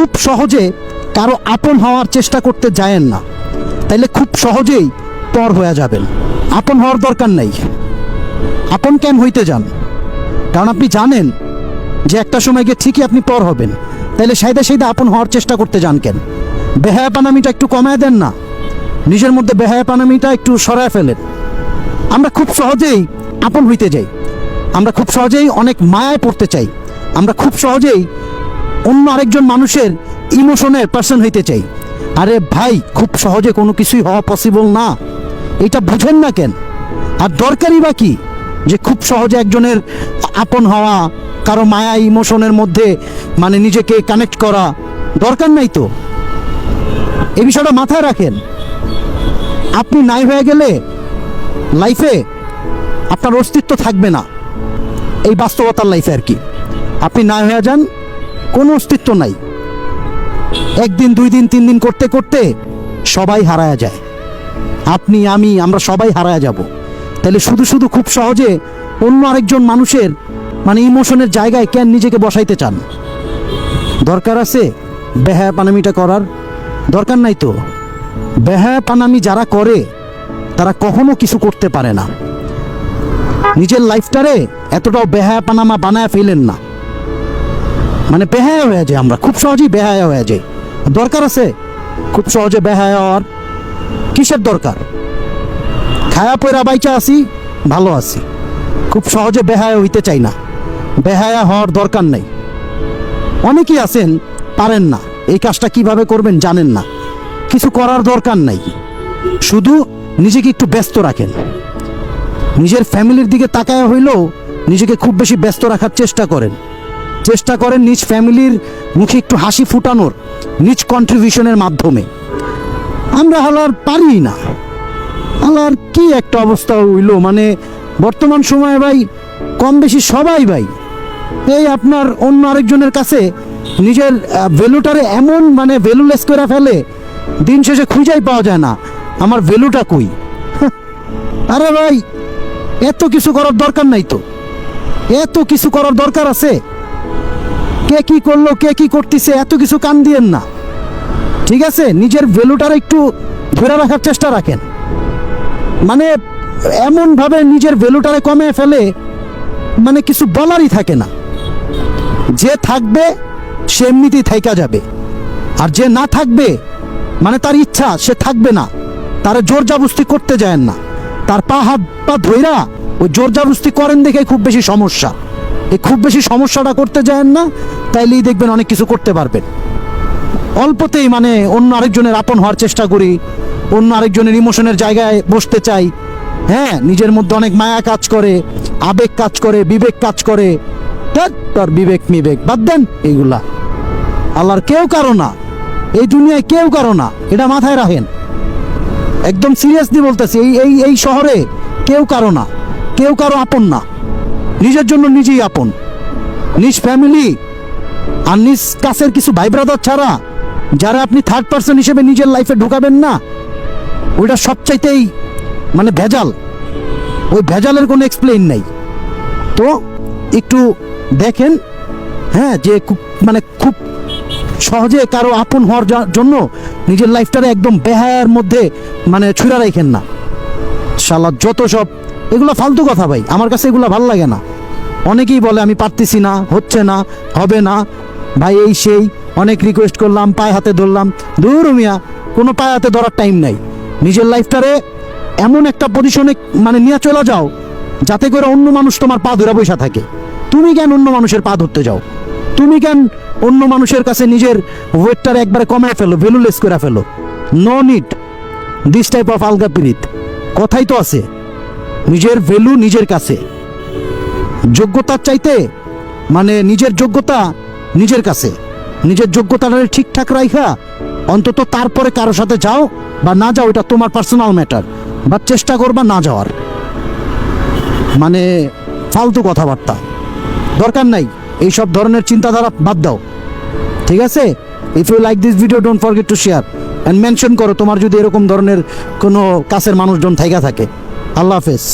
খুব সহজে কারো আপন হওয়ার চেষ্টা করতে যায়েন না, তাইলে খুব সহজেই পর হয়ে যাবেন। আপন হওয়ার দরকার নাই। আপন কেন হইতে যান? কারণ আপনি জানেন যে একটা সময় গিয়ে ঠিকই আপনি পর হবেন। তাইলে সাইদা আপন হওয়ার চেষ্টা করতে যান কেন? বেহায়াপানামিটা একটু কমায় দেন না, নিজের মধ্যে বেহায়াপানামিটা একটু সরায় ফেলেন। আমরা খুব সহজেই আপন হইতে যাই, আমরা খুব সহজেই অনেক মায়ায় পড়তে চাই, আমরা খুব সহজেই অন্য আরেকজন মানুষের ইমোশনের পার্সন হইতে চাই। আরে ভাই, খুব সহজে কোনো কিছুই হওয়া পসিবল না, এটা বুঝেন না কেন? আর দরকারই বা কি যে খুব সহজে একজনের আপন হওয়া, কারো মায়া ইমোশনের মধ্যে মানে নিজেকে কানেক্ট করা? দরকার নাই তো। এই বিষয়টা মাথায় রাখেন। আপনি নাই হয়ে গেলে লাইফে আপনার অস্তিত্ব থাকবে না, এই বাস্তবতার লাইফে আর কি। আপনি নাই হয়ে যান, কোনো অস্তিত্ব নাই। একদিন, 2 দিন, 3 দিন করতে করতে সবাই হারায়া যায়। আপনি, আমি, আমরা সবাই হারায়া যাব। তাহলে শুধু শুধু খুব সহজে অন্য আরেকজন মানুষের মানে ইমোশনের জায়গায় কেন নিজেকে বসাইতে চান? দরকার আছে বেহায়াপানামিটা করার? দরকার নাই তো। বেহায়াপানামি যারা করে তারা কখনো কিছু করতে পারে না। নিজের লাইফটারে এতটাও বেহায়াপানামা বানায় ফেলেন না, মানে বেহায়া হয়ে যায়। আমরা খুব সহজেই বেহায়া হয়ে যাই। দরকার আছে খুব সহজে বেহায়া হওয়ার? কিসের দরকার? খায়া পয়রা বাইচা আছি, ভালো আছি, খুব সহজে বেহায়া হইতে চাই না। বেহায়া হওয়ার দরকার নাই। অনেকেই আছেন পারেন না, এই কাজটা কিভাবে করবেন জানেন না। কিছু করার দরকার নাই, শুধু নিজেকে একটু ব্যস্ত রাখেন। নিজের ফ্যামিলির দিকে তাকায় হইলেও নিজেকে খুব বেশি ব্যস্ত রাখার চেষ্টা করেন। নিজ ফ্যামিলির মুখে একটু হাসি ফুটানোর, নিজ কন্ট্রিবিউশনের মাধ্যমে। আমরা হালার পারি না। হালার কি একটা অবস্থা হইল, মানে বর্তমান সময়ে ভাই কম বেশি সবাই ভাই এই আপনার অন্য আরেকজনের কাছে নিজের ভ্যালুটারে এমন মানে ভ্যালুলেস করে ফেলে, দিন শেষে খুঁজেই পাওয়া যায় না আমার ভ্যালুটা কই। আরে ভাই, এত কিছু করার দরকার নাই তো। এত কিছু করার দরকার আছে? কে কি করলো, কে কি করতেছে, এত কিছু কান দিয়েন না, ঠিক আছে? নিজের ভ্যালুটারে একটু ধরে রাখার চেষ্টা রাখেন। মানে এমনভাবে নিজের ভ্যালুটারে কমে ফেলে মানে কিছু বলারই থাকে না। যে থাকবে সে এমনিতেই থাইকা যাবে, আর যে না থাকবে মানে তার ইচ্ছা সে থাকবে না, তার জোর জাবস্তি করতে যায় না। তার পা হাত পা ধইরা ওই জোর জাবস্তি করেন দেখে খুব বেশি সমস্যা। এই খুব বেশি সমস্যাটা করতে যায় না, তাইলেই দেখবেন অনেক কিছু করতে পারবেন। অল্পতেই মানে অন্য আরেকজনের আপন হওয়ার চেষ্টা করি, অন্য আরেকজনের ইমোশনের জায়গায় বসতে চাই। হ্যাঁ, নিজের মধ্যে অনেক মায়া কাজ করে, আবেগ কাজ করে, বিবেক কাজ করে। তার বিবেক বাদ দেন এইগুলা। আল্লাহর কেউ কারো না, এই দুনিয়ায় কেউ কারো না, এটা মাথায় রাখেন। একদম সিরিয়াসলি বলতেছি, এই শহরে কেউ কারো না, কেউ কারো আপন না। নিজের জন্য নিজেই আপন। নিজ ফ্যামিলি আর নিজ কাছের কিছু ভাই ব্রাদার ছাড়া যারা আপনি থার্ড পার্সন হিসেবে নিজের লাইফে ঢুকাবেন না, ওইটা সবচাইতেই মানে ভেজাল। ওই ভেজালের কোনো এক্সপ্লেইন নাই। তো একটু দেখেন, হ্যাঁ, যে মানে খুব সহজে কারো আপন হওয়ার জন্য নিজের লাইফটারে একদম বেহায়ার মধ্যে মানে ছুঁড়া রাখেন না। শালা যত সব এগুলো ফালতু কথা ভাই, আমার কাছে এগুলো ভালো লাগে না। অনেকেই বলে আমি পারতেছি না, হচ্ছে না, হবে না ভাই, এই সেই অনেক রিকোয়েস্ট করলাম, পায়ে হাতে ধরলাম। দূর মিয়া, কোনো পায়ে হাতে ধরার টাইম নাই। নিজের লাইফটারে এমন একটা পজিশনে মানে নিয়ে চলে যাও যাতে করে অন্য মানুষ তোমার পা ধরে বসে থাকে। তুমি কেন অন্য মানুষের পা ধরতে যাও? তুমি কেন অন্য মানুষের কাছে নিজের ওয়েটটারে একবারে কমায় ফেলো, ভ্যালুলেস করে ফেলো? No need this type of আলগা পিরিত। কথাই তো আছে, নিজের ভ্যালু নিজের কাছে। যোগ্যতার চাইতে মানে নিজের যোগ্যতা নিজের কাছে। নিজের যোগ্যতাটা ঠিকঠাক রাখা, অন্তত তারপরে কারো সাথে যাও বা না যাও, এটা তোমার পার্সোনাল ম্যাটার। বা চেষ্টা করবা না যাওয়ার, মানে ফালতু কথাবার্তা দরকার নাই। এইসব ধরনের চিন্তাধারা বাদ দাও, ঠিক আছে? If you like this video, don't forget to share and mention করো তোমার যদি এরকম ধরনের কোনো কাছের মানুষজন থাইকা থাকে। আল্লাহ হাফেজ।